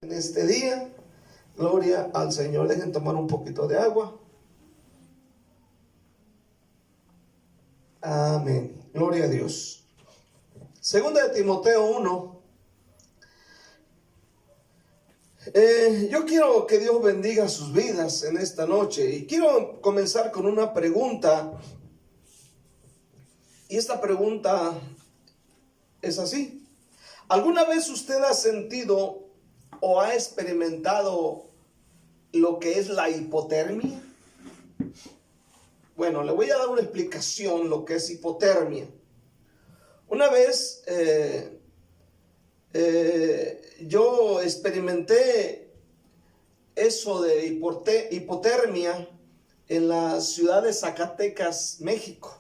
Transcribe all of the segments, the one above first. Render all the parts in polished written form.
En este día, gloria al Señor. Dejen tomar un poquito de agua. Amén. Gloria a Dios. Segunda de Timoteo 1. Yo quiero que Dios bendiga sus vidas en esta noche. Y quiero comenzar con una pregunta. Y esta pregunta es así. ¿Alguna vez usted ha sentido o ha experimentado lo que es la hipotermia? Bueno, le voy a dar una explicación lo que es hipotermia. Una vez yo experimenté eso de hipotermia en la ciudad de Zacatecas, México.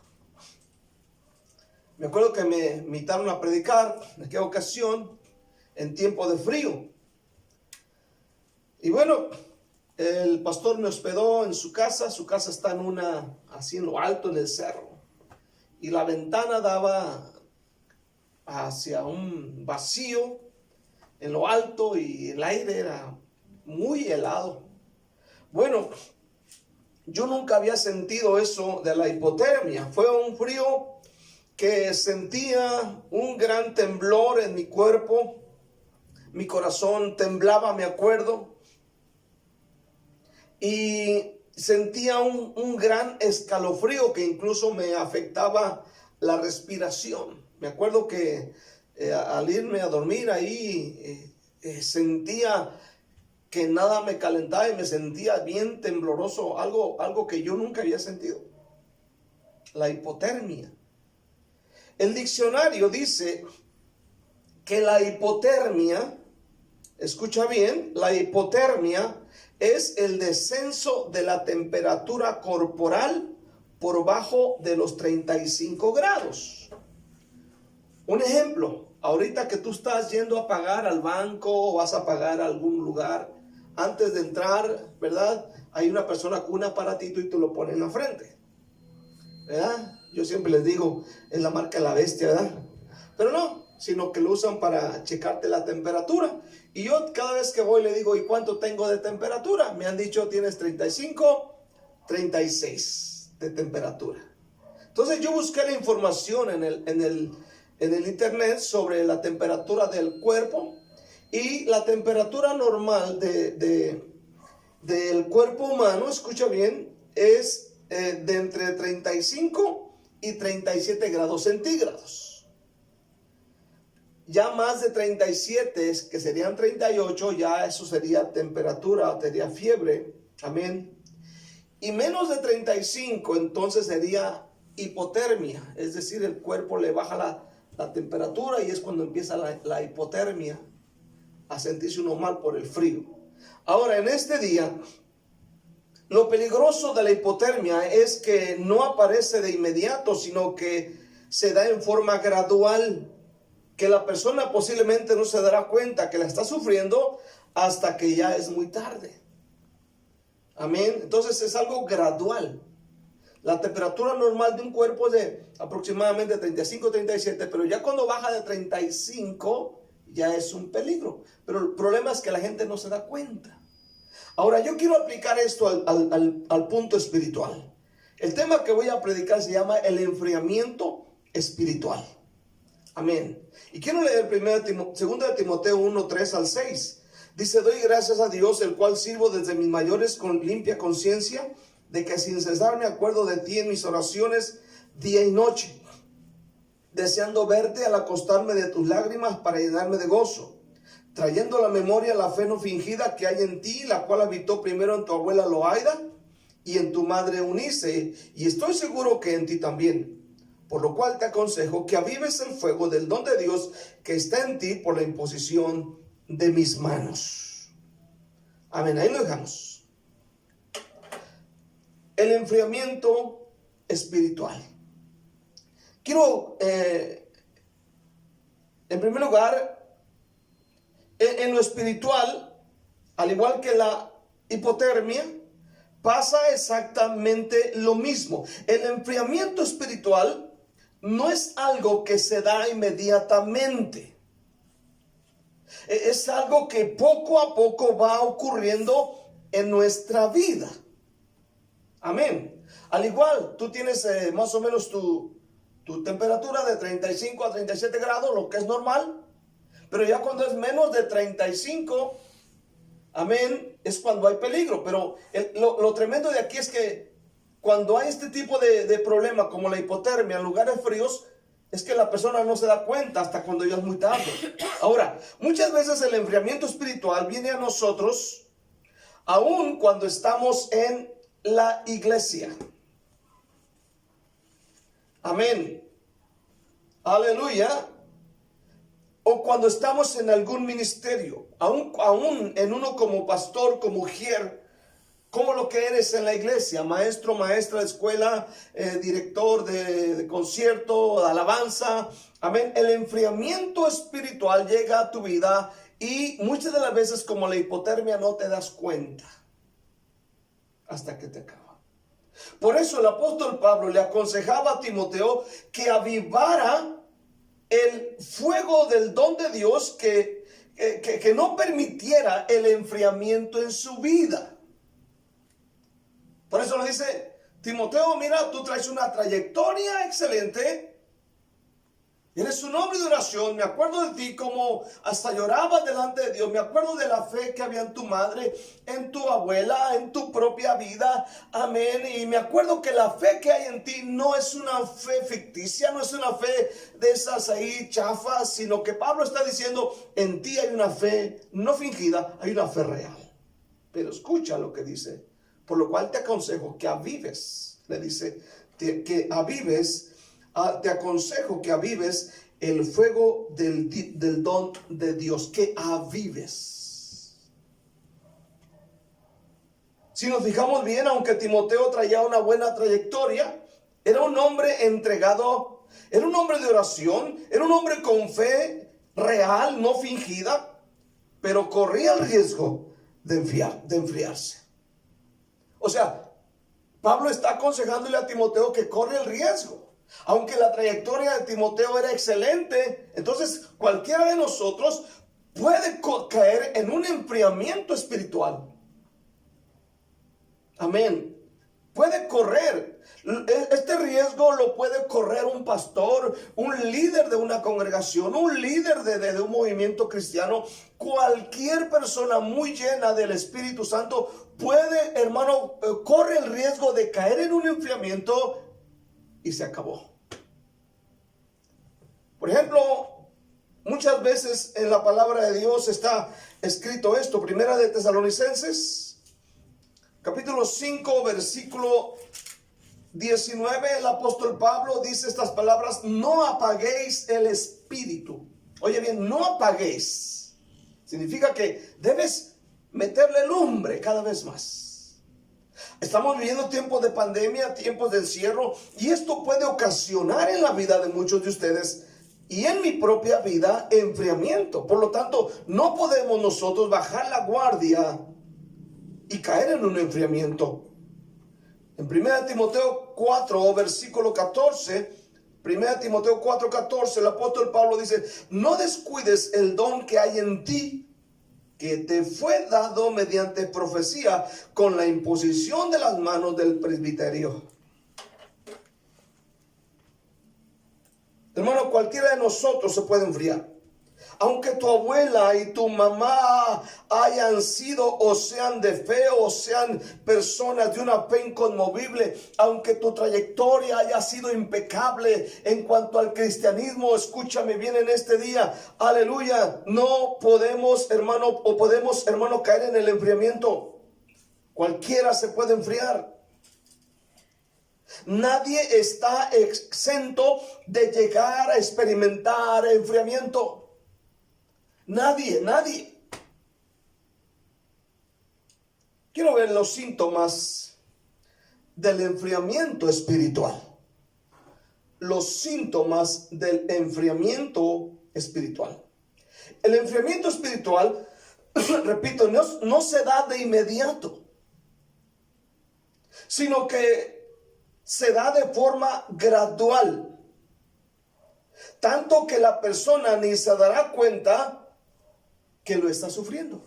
Me acuerdo que me invitaron a predicar en aquella ocasión en tiempo de frío. Y bueno, el pastor me hospedó en su casa está así en lo alto en el cerro. Y la ventana daba hacia un vacío en lo alto y el aire era muy helado. Bueno, yo nunca había sentido eso de la hipotermia. Fue un frío que sentía un gran temblor en mi cuerpo. Mi corazón temblaba, me acuerdo. Y sentía un gran escalofrío que incluso me afectaba la respiración. Me acuerdo que al irme a dormir ahí sentía que nada me calentaba y me sentía bien tembloroso, algo que yo nunca había sentido. La hipotermia. El diccionario dice que la hipotermia, escucha bien, la hipotermia es el descenso de la temperatura corporal por bajo de los 35 grados. Un ejemplo, ahorita que tú estás yendo a pagar al banco o vas a pagar a algún lugar, antes de entrar, ¿verdad? Hay una persona con un aparatito y te lo pone en la frente, ¿verdad? Yo siempre les digo, es la marca de la bestia, ¿verdad? Pero no, sino que lo usan para checarte la temperatura. Y yo cada vez que voy le digo, ¿y cuánto tengo de temperatura? Me han dicho, tienes 35, 36 de temperatura. Entonces yo busqué la información en el internet sobre la temperatura del cuerpo. Y la temperatura normal del cuerpo humano, escucha bien, es de entre 35 y 37 grados centígrados. Ya más de 37, que serían 38, ya eso sería temperatura, sería fiebre, amén. Y menos de 35, entonces sería hipotermia, es decir, el cuerpo le baja la temperatura y es cuando empieza la hipotermia, a sentirse uno mal por el frío. Ahora, en este día, lo peligroso de la hipotermia es que no aparece de inmediato, sino que se da en forma gradual, que la persona posiblemente no se dará cuenta que la está sufriendo hasta que ya es muy tarde. Amén. Entonces es algo gradual. La temperatura normal de un cuerpo es de aproximadamente 35, 37, pero ya cuando baja de 35 ya es un peligro. Pero el problema es que la gente no se da cuenta. Ahora yo quiero aplicar esto al punto espiritual. El tema que voy a predicar se llama el enfriamiento espiritual. Amén. Y quiero leer 2 de Timoteo 1, 3 al 6. Dice, doy gracias a Dios, el cual sirvo desde mis mayores con limpia conciencia, de que sin cesar me acuerdo de ti en mis oraciones día y noche, deseando verte al acostarme de tus lágrimas para llenarme de gozo, trayendo a la memoria la fe no fingida que hay en ti, la cual habitó primero en tu abuela Loaida y en tu madre Eunice, y estoy seguro que en ti también. Por lo cual te aconsejo que avives el fuego del don de Dios que está en ti por la imposición de mis manos. Amén, ahí lo dejamos. El enfriamiento espiritual. Quiero, en primer lugar, en lo espiritual, al igual que la hipotermia, pasa exactamente lo mismo. El enfriamiento espiritual no es algo que se da inmediatamente. Es algo que poco a poco va ocurriendo en nuestra vida. Amén. Al igual, tú tienes más o menos tu temperatura de 35 a 37 grados, lo que es normal. Pero ya cuando es menos de 35, amén, es cuando hay peligro. Pero lo tremendo de aquí es que cuando hay este tipo de problema como la hipotermia en lugares fríos, es que la persona no se da cuenta hasta cuando ya es muy tarde. Ahora, muchas veces el enfriamiento espiritual viene a nosotros aún cuando estamos en la iglesia. Amén. Aleluya. O cuando estamos en algún ministerio, aún en uno como pastor, como mujer, como lo que eres en la iglesia, maestro, maestra de escuela, director de concierto, de alabanza. Amén. El enfriamiento espiritual llega a tu vida y muchas de las veces, como la hipotermia, no te das cuenta hasta que te acaba. Por eso el apóstol Pablo le aconsejaba a Timoteo que avivara el fuego del don de Dios, que no permitiera el enfriamiento en su vida. Por eso le dice: Timoteo, mira, tú traes una trayectoria excelente. Eres un hombre de oración. Me acuerdo de ti como hasta llorabas delante de Dios. Me acuerdo de la fe que había en tu madre, en tu abuela, en tu propia vida. Amén. Y me acuerdo que la fe que hay en ti no es una fe ficticia, no es una fe de esas ahí chafas, sino que Pablo está diciendo: en ti hay una fe no fingida, hay una fe real. Pero escucha lo que dice: por lo cual te aconsejo que avives. Le dice que avives. Te aconsejo que avives el fuego del don de Dios, que avives. Si nos fijamos bien, aunque Timoteo traía una buena trayectoria, era un hombre entregado, era un hombre de oración, era un hombre con fe real, no fingida, pero corría el riesgo de enfriarse. O sea, Pablo está aconsejándole a Timoteo que corre el riesgo. Aunque la trayectoria de Timoteo era excelente, entonces cualquiera de nosotros puede caer en un enfriamiento espiritual. Amén. Puede correr. Este riesgo lo puede correr un pastor, un líder de una congregación, un líder de un movimiento cristiano. Cualquier persona muy llena del Espíritu Santo puede, hermano, corre el riesgo de caer en un enfriamiento y se acabó. Por ejemplo, muchas veces en la palabra de Dios está escrito esto. Primera de Tesalonicenses, capítulo 5, versículo 19. El apóstol Pablo dice estas palabras: no apaguéis el espíritu. Oye bien, no apaguéis. Significa que debes meterle lumbre cada vez más. Estamos viviendo tiempos de pandemia, tiempos de encierro, y esto puede ocasionar en la vida de muchos de ustedes y en mi propia vida enfriamiento. Por lo tanto, no podemos nosotros bajar la guardia y caer en un enfriamiento. En 1 Timoteo 4, versículo 14, 1 Timoteo 4, 14, el apóstol Pablo dice: no descuides el don que hay en ti, que te fue dado mediante profecía con la imposición de las manos del presbiterio. Hermano, cualquiera de nosotros se puede enfriar. Aunque tu abuela y tu mamá hayan sido o sean de fe o sean personas de una fe inconmovible, aunque tu trayectoria haya sido impecable en cuanto al cristianismo, escúchame bien en este día, aleluya, no podemos, hermano, o podemos, hermano, caer en el enfriamiento. Cualquiera se puede enfriar. Nadie está exento de llegar a experimentar enfriamiento. Nadie. Quiero ver los síntomas del enfriamiento espiritual. Los síntomas del enfriamiento espiritual. El enfriamiento espiritual, repito, no se da de inmediato, sino que se da de forma gradual. Tanto que la persona ni se dará cuenta que lo está sufriendo.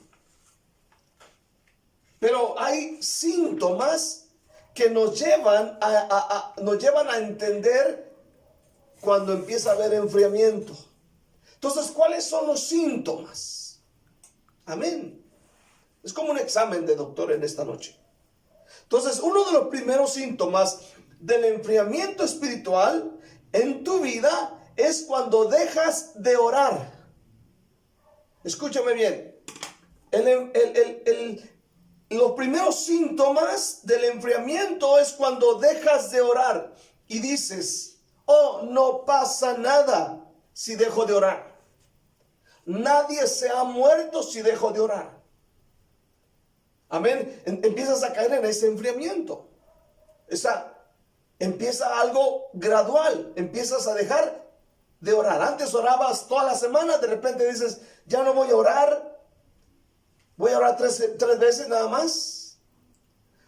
Pero hay síntomas que nos llevan a entender cuando empieza a haber enfriamiento. Entonces, ¿cuáles son los síntomas? Amén. Es como un examen de doctor en esta noche. Entonces, uno de los primeros síntomas del enfriamiento espiritual en tu vida es cuando dejas de orar. Escúchame bien. Los primeros síntomas del enfriamiento es cuando dejas de orar y dices: oh, no pasa nada si dejo de orar. Nadie se ha muerto si dejo de orar. Amén. Empiezas a caer en ese enfriamiento. Empieza algo gradual. Empiezas a dejar de orar. Antes orabas toda la semana, de repente dices: ya no voy a orar. Voy a orar tres veces nada más.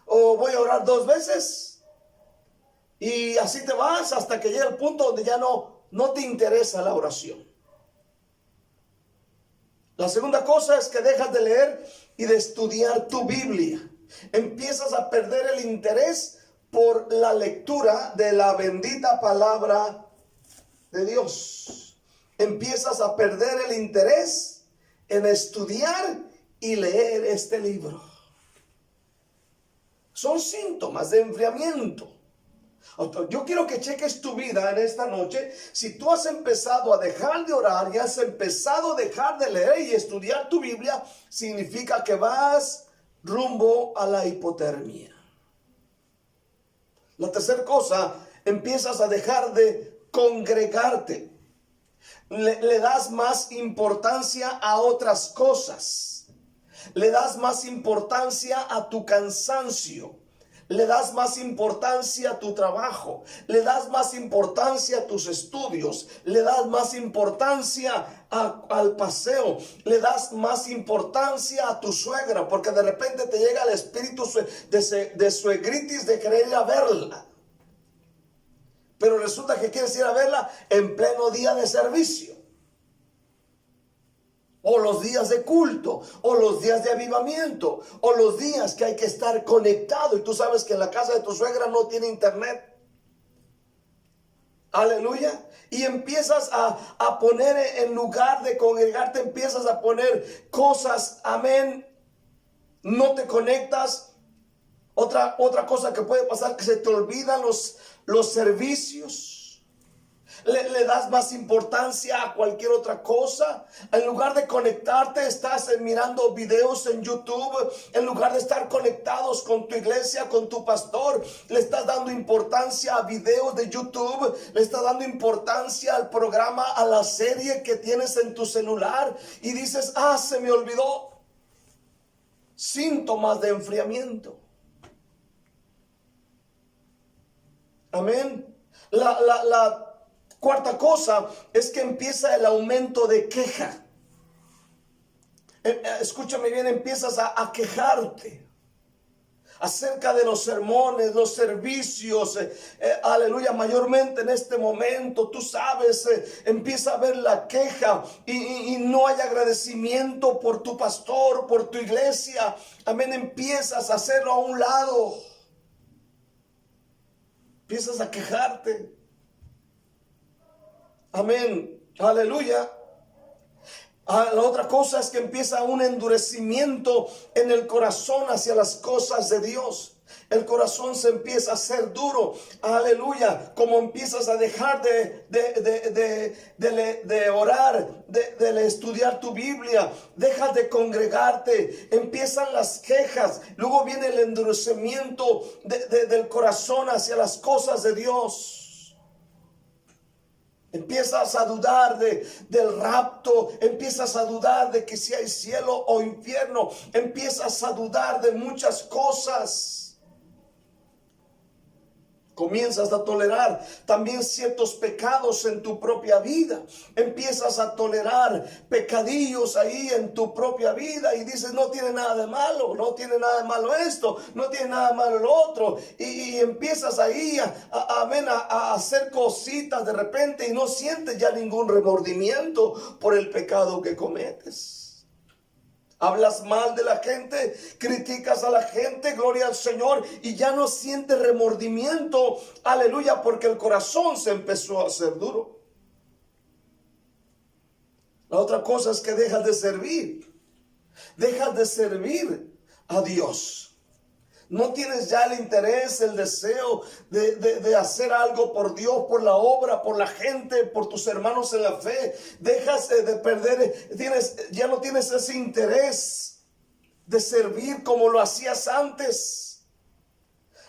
O voy a orar 2 veces. Y así te vas hasta que llega el punto donde ya no te interesa la oración. La segunda cosa es que dejas de leer y de estudiar tu Biblia. Empiezas a perder el interés por la lectura de la bendita palabra de Dios. Empiezas a perder el interés en estudiar y leer este libro. Son síntomas de enfriamiento. Yo quiero que cheques tu vida en esta noche. Si tú has empezado a dejar de orar y has empezado a dejar de leer y estudiar tu Biblia, significa que vas rumbo a la hipotermia. La tercera cosa, empiezas a dejar de congregarte. Le das más importancia a otras cosas. Le das más importancia a tu cansancio. Le das más importancia a tu trabajo. Le das más importancia a tus estudios. Le das más importancia al paseo. Le das más importancia a tu suegra, porque de repente te llega el espíritu de suegritis de querer ir a verla. Pero resulta que quieres ir a verla en pleno día de servicio. O los días de culto, o los días de avivamiento, o los días que hay que estar conectado. Y tú sabes que en la casa de tu suegra no tiene internet. Aleluya. Y empiezas a poner, en lugar de congregarte, empiezas a poner cosas. Amén. No te conectas. Otra cosa que puede pasar, que se te olvidan los servicios. Le das más importancia a cualquier otra cosa. En lugar de conectarte, estás mirando videos en YouTube. En lugar de estar conectados con tu iglesia, con tu pastor, le estás dando importancia a videos de YouTube. Le estás dando importancia al programa, a la serie que tienes en tu celular. Y dices: se me olvidó. Síntomas de enfriamiento. Amén. La cuarta cosa es que empieza el aumento de queja. Escúchame bien, empiezas a quejarte acerca de los sermones, los servicios, aleluya, mayormente en este momento, tú sabes, empieza a haber la queja y no hay agradecimiento por tu pastor, por tu iglesia. Amén, empiezas a hacerlo a un lado. Empiezas a quejarte. Amén. Aleluya. La otra cosa es que empieza un endurecimiento en el corazón hacia las cosas de Dios. El corazón se empieza a hacer duro. Aleluya. Como empiezas a dejar de orar, de estudiar tu Biblia. Dejas de congregarte. Empiezan las quejas. Luego viene el endurecimiento del corazón hacia las cosas de Dios. Empiezas a dudar del rapto. Empiezas a dudar de que si hay cielo o infierno. Empiezas a dudar de muchas cosas. Comienzas a tolerar también ciertos pecados en tu propia vida. Empiezas a tolerar pecadillos ahí en tu propia vida. Y dices: no tiene nada de malo. No tiene nada de malo esto. No tiene nada de malo lo otro. Y empiezas ahí a hacer cositas de repente. Y no sientes ya ningún remordimiento por el pecado que cometes. Hablas mal de la gente, criticas a la gente, gloria al Señor, y ya no sientes remordimiento, aleluya, porque el corazón se empezó a hacer duro. La otra cosa es que dejas de servir a Dios. No tienes ya el interés, el deseo de hacer algo por Dios, por la obra, por la gente, por tus hermanos en la fe. Dejas de perder, ya no tienes ese interés de servir como lo hacías antes.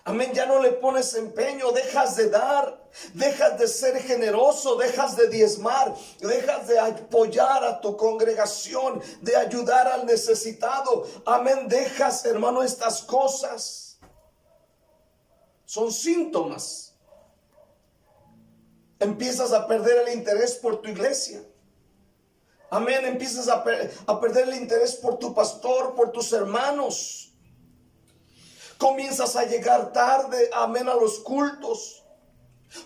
Amén, ya no le pones empeño, dejas de dar, dejas de ser generoso, dejas de diezmar, dejas de apoyar a tu congregación, de ayudar al necesitado. Amén, dejas, hermano, estas cosas. Son síntomas. Empiezas a perder el interés por tu iglesia. Amén, empiezas a perder el interés por tu pastor, por tus hermanos. Comienzas a llegar tarde, amén, a los cultos.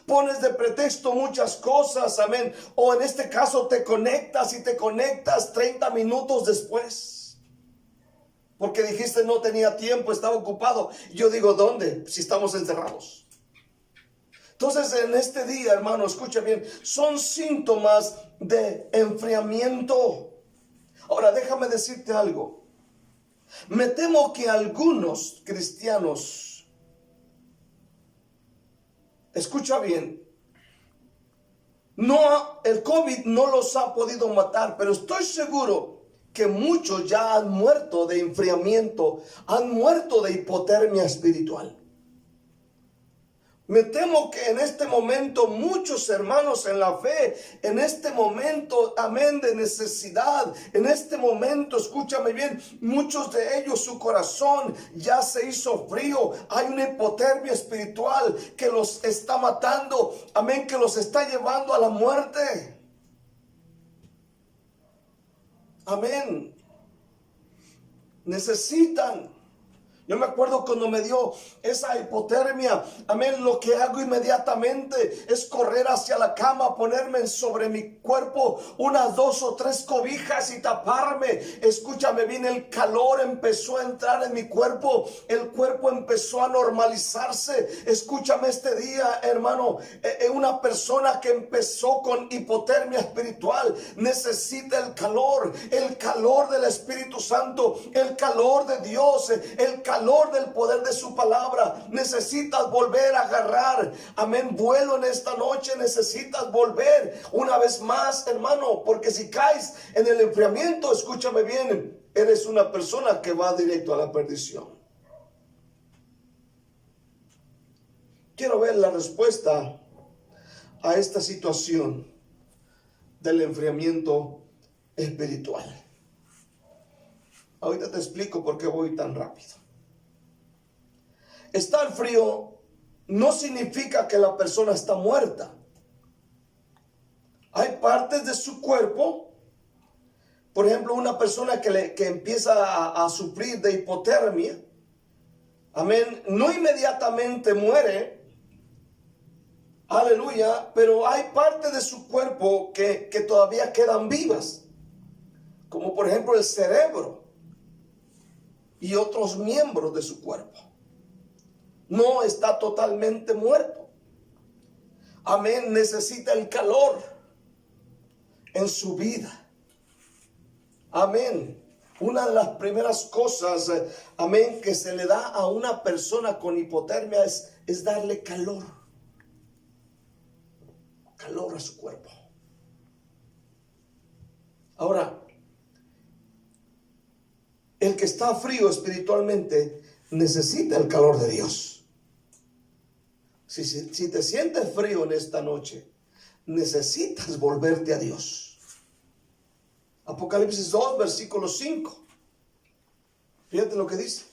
Pones de pretexto muchas cosas, amén. O en este caso te conectas 30 minutos después. Porque dijiste no tenía tiempo, estaba ocupado. Y yo digo, ¿dónde? Si estamos encerrados. Entonces en este día, hermano, escucha bien, son síntomas de enfriamiento. Ahora déjame decirte algo. Me temo que algunos cristianos, escucha bien, el COVID no los ha podido matar, pero estoy seguro que muchos ya han muerto de enfriamiento, han muerto de hipotermia espiritual. Me temo que en este momento muchos hermanos en la fe, en este momento, amén, de necesidad, en este momento, escúchame bien, muchos de ellos su corazón ya se hizo frío. Hay una hipotermia espiritual que los está matando, amén, que los está llevando a la muerte. Amén. Necesitan. Yo me acuerdo cuando me dio esa hipotermia, amén, lo que hago inmediatamente es correr hacia la cama, ponerme sobre mi cuerpo unas 2 o 3 cobijas y taparme. Escúchame bien, el calor empezó a entrar en mi cuerpo, el cuerpo empezó a normalizarse. Escúchame este día, hermano, una persona que empezó con hipotermia espiritual necesita el calor del Espíritu Santo, el calor de Dios, el calor del poder de su palabra. Necesitas volver a agarrar, amén, vuelo en esta noche. Necesitas volver una vez más, hermano, porque si caes en el enfriamiento, escúchame bien, eres una persona que va directo a la perdición. Quiero ver la respuesta a esta situación del enfriamiento espiritual. Ahorita te explico por qué voy tan rápido. Estar frío no significa que la persona está muerta. Hay partes de su cuerpo, por ejemplo, una persona que empieza a sufrir de hipotermia, amén, no inmediatamente muere, aleluya, pero hay partes de su cuerpo que todavía quedan vivas, como por ejemplo el cerebro y otros miembros de su cuerpo. No está totalmente muerto. Amén, necesita el calor en su vida. Amén. Una de las primeras cosas, amén, que se le da a una persona con hipotermia es darle calor. Calor a su cuerpo. Ahora, el que está frío espiritualmente necesita el calor de Dios. Si te sientes frío en esta noche, necesitas volverte a Dios. Apocalipsis 2, versículo 5. Fíjate lo que dice.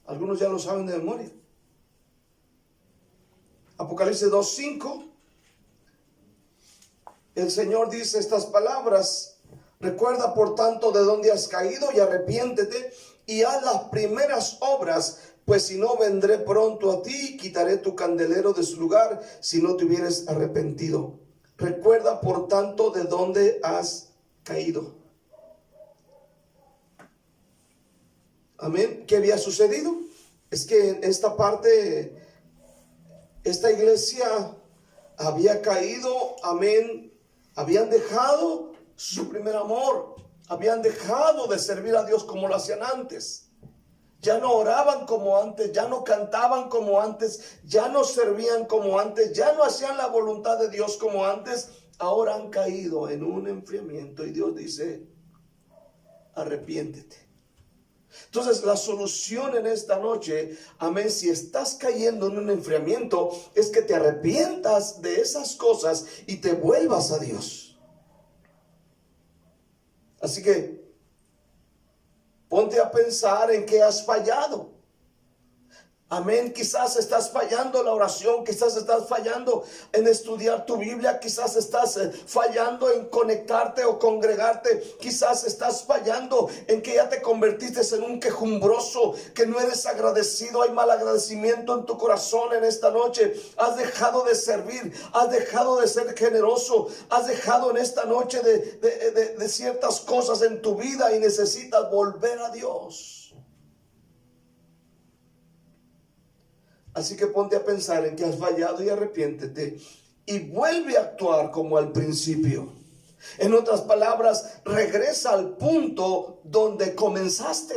Algunos ya lo saben de memoria. Apocalipsis 2, 5. El Señor dice estas palabras: recuerda por tanto de dónde has caído y arrepiéntete y haz las primeras obras, pues si no, vendré pronto a ti y quitaré tu candelero de su lugar si no te hubieres arrepentido. Recuerda por tanto de dónde has caído. Amén. ¿Qué había sucedido? Es que en esta parte, esta iglesia había caído, amén. Habían dejado su primer amor. Habían dejado de servir a Dios como lo hacían antes. Ya no oraban como antes, ya no cantaban como antes, ya no servían como antes, ya no hacían la voluntad de Dios como antes. Ahora han caído en un enfriamiento y Dios dice, arrepiéntete. Entonces la solución en esta noche, amén, si estás cayendo en un enfriamiento, es que te arrepientas de esas cosas y te vuelvas a Dios. Así que ponte a pensar en qué has fallado. Amén, quizás estás fallando en la oración, quizás estás fallando en estudiar tu Biblia, quizás estás fallando en conectarte o congregarte, quizás estás fallando en que ya te convertiste en un quejumbroso, que no eres agradecido, hay mal agradecimiento en tu corazón en esta noche, has dejado de servir, has dejado de ser generoso, has dejado en esta noche de ciertas cosas en tu vida y necesitas volver a Dios. Así que ponte a pensar en que has fallado y arrepiéntete y vuelve a actuar como al principio. En otras palabras, regresa al punto donde comenzaste.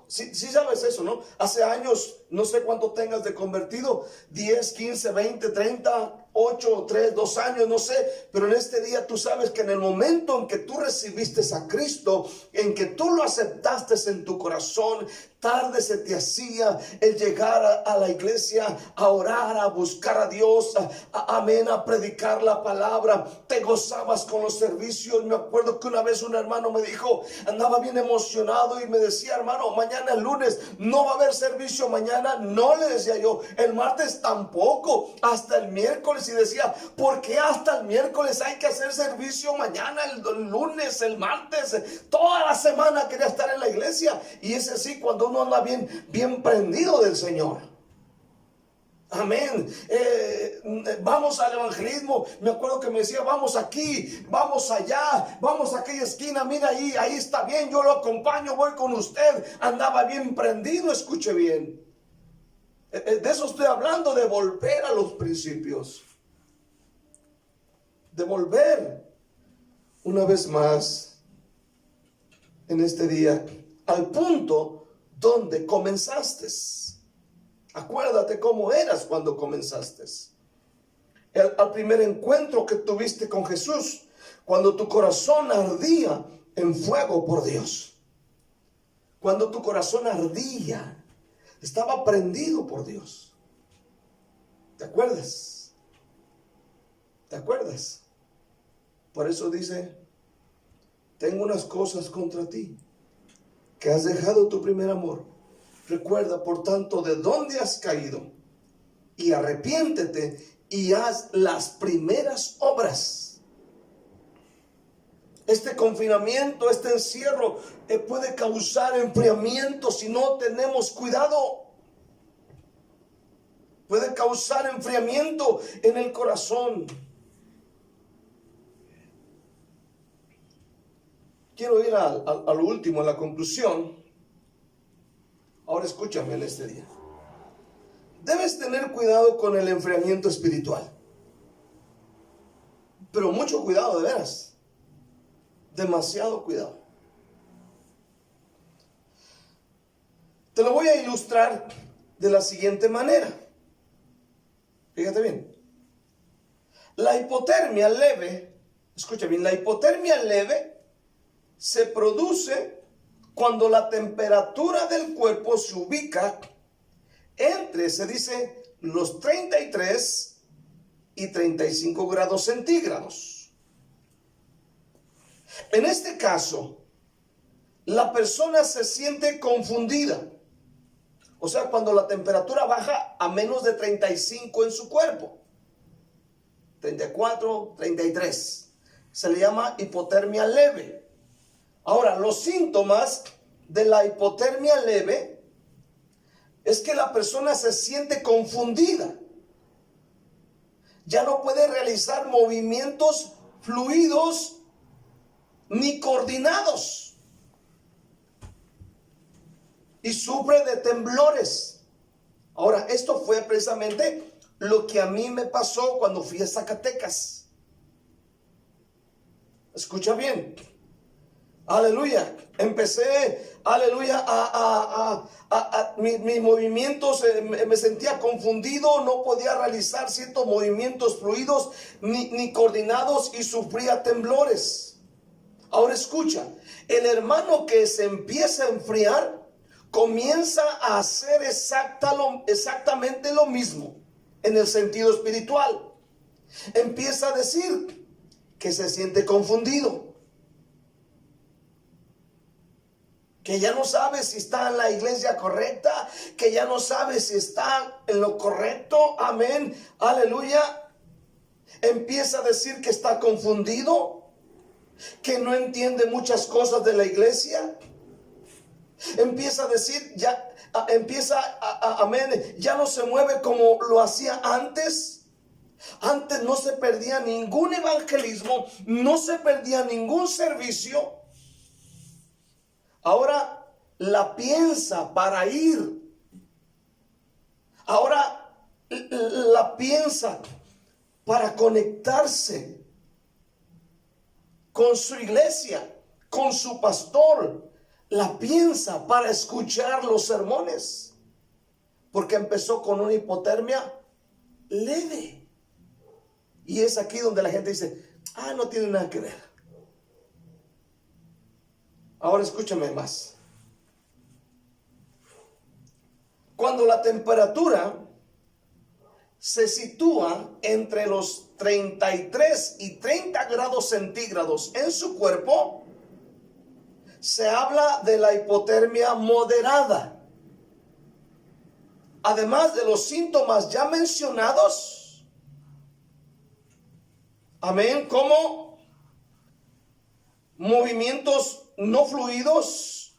Sí sabes eso, ¿no? Hace años, no sé cuánto tengas de convertido, 10, 15, 20, 30, 8, 3, 2 años, no sé. Pero en este día tú sabes que en el momento en que tú recibiste a Cristo, en que tú lo aceptaste en tu corazón, tarde se te hacía el llegar a la iglesia, a orar, a buscar a Dios, amén, a predicar la palabra. Te gozabas con los servicios. Me acuerdo que una vez un hermano me dijo, andaba bien emocionado y me decía, hermano, mañana el lunes no va a haber servicio mañana. No, le decía yo, el martes tampoco, hasta el miércoles. Y decía, ¿por qué hasta el miércoles hay que hacer servicio mañana, el lunes, el martes? Toda la semana quería estar en la iglesia. Y es así cuando uno anda bien prendido del Señor. Amén. Vamos al evangelismo. Me acuerdo que me decía, vamos aquí, vamos allá, vamos a aquella esquina, mira ahí está bien, yo lo acompaño, voy con usted. Andaba bien prendido, escuche bien. De eso estoy hablando, de volver a los principios. De volver una vez más en este día al punto donde comenzaste. Acuérdate cómo eras cuando comenzaste. Al primer encuentro que tuviste con Jesús, cuando tu corazón ardía en fuego por Dios. Cuando tu corazón ardía, estaba prendido por Dios. ¿Te acuerdas? ¿Te acuerdas? Por eso dice, tengo unas cosas contra ti, que has dejado tu primer amor. Recuerda, por tanto, de dónde has caído y arrepiéntete y haz las primeras obras. Este confinamiento, este encierro puede causar enfriamiento si no tenemos cuidado. Puede causar enfriamiento en el corazón. Quiero ir a lo último, a la conclusión. Ahora escúchame en este día. Debes tener cuidado con el enfriamiento espiritual. Pero mucho cuidado, de veras. Demasiado cuidado. Te lo voy a ilustrar de la siguiente manera. Fíjate bien. La hipotermia leve, escucha bien, la hipotermia leve se produce cuando la temperatura del cuerpo se ubica entre, se dice, los 33 y 35 grados centígrados. En este caso, la persona se siente confundida. O sea, cuando la temperatura baja a menos de 35 en su cuerpo. 34, 33. Se le llama hipotermia leve. Ahora, los síntomas de la hipotermia leve es que la persona se siente confundida. Ya no puede realizar movimientos fluidos ni coordinados. y sufre de temblores. Ahora, esto fue precisamente lo que a mí me pasó cuando fui a Zacatecas. Escucha bien. Aleluya. Empecé, aleluya, mis movimientos, me sentía confundido, no podía realizar ciertos movimientos fluidos ni coordinados y sufría temblores. Ahora escucha, el hermano que se empieza a enfriar comienza a hacer exactamente lo mismo en el sentido espiritual. Empieza a decir que se siente confundido, que ya no sabe si está en la iglesia correcta, que ya no sabe si está en lo correcto. Amén, aleluya. Empieza a decir que está confundido, que no entiende muchas cosas de la iglesia. Empieza a decir, amén, ya no se mueve como lo hacía antes. Antes no se perdía ningún evangelismo, no se perdía ningún servicio. Ahora la piensa para ir. Ahora la piensa para conectarse con su iglesia, con su pastor. La piensa para escuchar los sermones. Porque empezó con una hipotermia leve. Y es aquí donde la gente dice, no tiene nada que ver. Ahora escúchame más. Cuando la temperatura se sitúa entre los 33 y 30 grados centígrados en su cuerpo, se habla de la hipotermia moderada. Además de los síntomas ya mencionados, amén, como movimientos no fluidos,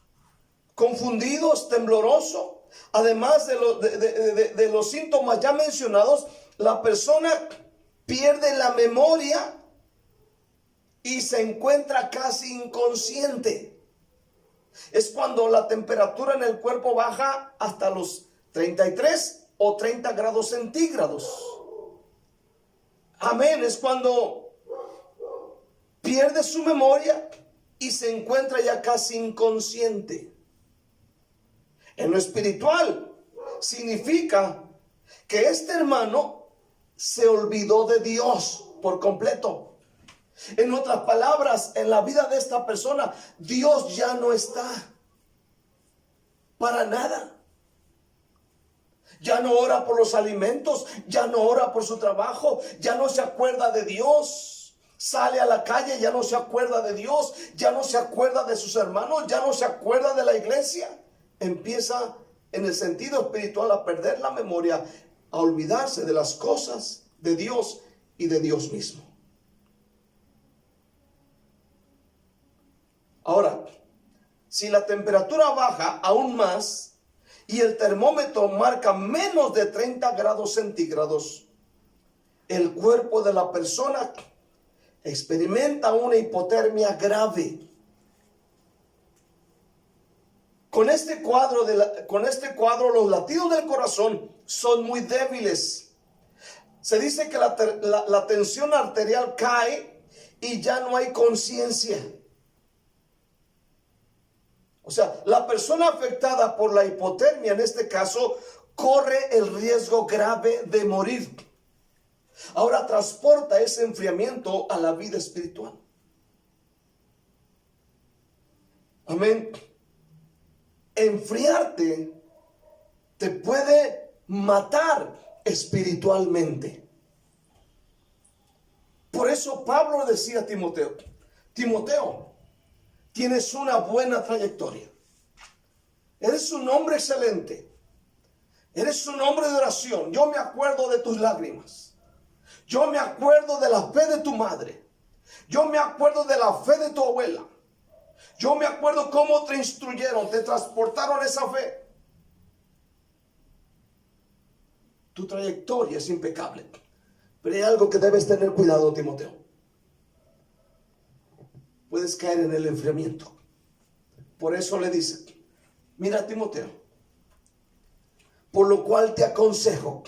confundidos, tembloroso. Además de los síntomas ya mencionados, la persona pierde la memoria y se encuentra casi inconsciente. Es cuando la temperatura en el cuerpo baja hasta los 33 o 30 grados centígrados. Amén. Es cuando pierde su memoria y se encuentra ya casi inconsciente. En lo espiritual significa que este hermano se olvidó de Dios por completo. En otras palabras, en la vida de esta persona, Dios ya no está para nada. Ya no ora por los alimentos, ya no ora por su trabajo, ya no se acuerda de Dios. Sale a la calle, ya no se acuerda de Dios, ya no se acuerda de sus hermanos, ya no se acuerda de la iglesia. Empieza en el sentido espiritual a perder la memoria, a olvidarse de las cosas de Dios y de Dios mismo. Ahora, si la temperatura baja aún más y el termómetro marca menos de 30 grados centígrados, el cuerpo de la persona experimenta una hipotermia grave. Con este cuadro los latidos del corazón son muy débiles. Se dice que la tensión arterial cae y ya no hay conciencia. O sea, la persona afectada por la hipotermia en este caso corre el riesgo grave de morir. Ahora transporta ese enfriamiento a la vida espiritual. Amén. Enfriarte te puede matar espiritualmente. Por eso Pablo decía a Timoteo, Timoteo, tienes una buena trayectoria. Eres un hombre excelente. Eres un hombre de oración. Yo me acuerdo de tus lágrimas. Yo me acuerdo de la fe de tu madre. Yo me acuerdo de la fe de tu abuela. Yo me acuerdo cómo te instruyeron, te transportaron esa fe. Tu trayectoria es impecable. Pero hay algo que debes tener cuidado, Timoteo. Puedes caer en el enfriamiento. Por eso le dice, Mira, Timoteo, por lo cual te aconsejo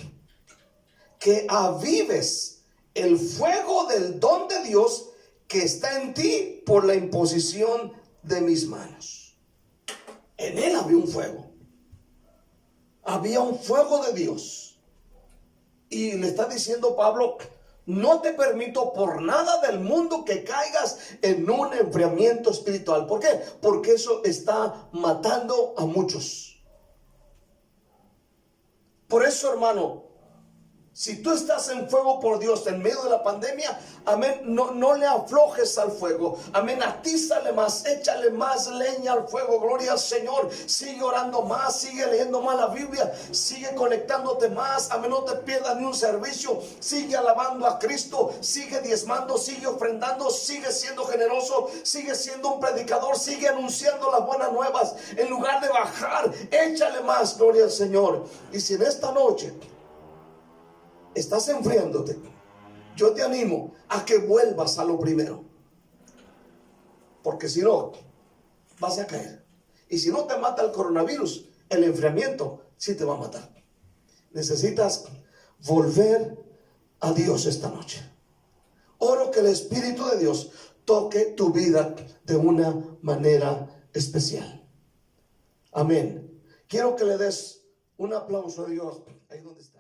que avives el fuego del don de Dios que está en ti por la imposición de mis manos. En él había un fuego. Había un fuego de Dios. Y le está diciendo Pablo: no te permito por nada del mundo que caigas en un enfriamiento espiritual. ¿Por qué? Porque eso está matando a muchos. Por eso, hermano, si tú estás en fuego por Dios en medio de la pandemia, amén, no le aflojes al fuego, amén, atízale más, échale más leña al fuego, gloria al Señor. Sigue orando más, sigue leyendo más la Biblia, sigue conectándote más, amén, no te pierdas ni un servicio, sigue alabando a Cristo, sigue diezmando, sigue ofrendando, sigue siendo generoso, sigue siendo un predicador, sigue anunciando las buenas nuevas. En lugar de bajar, échale más, gloria al Señor. Y si en esta noche estás enfriándote, yo te animo a que vuelvas a lo primero, porque si no, vas a caer. Y si no te mata el coronavirus, el enfriamiento sí te va a matar. Necesitas volver a Dios esta noche. Oro que el Espíritu de Dios toque tu vida de una manera especial. Amén. Quiero que le des un aplauso a Dios ahí donde está.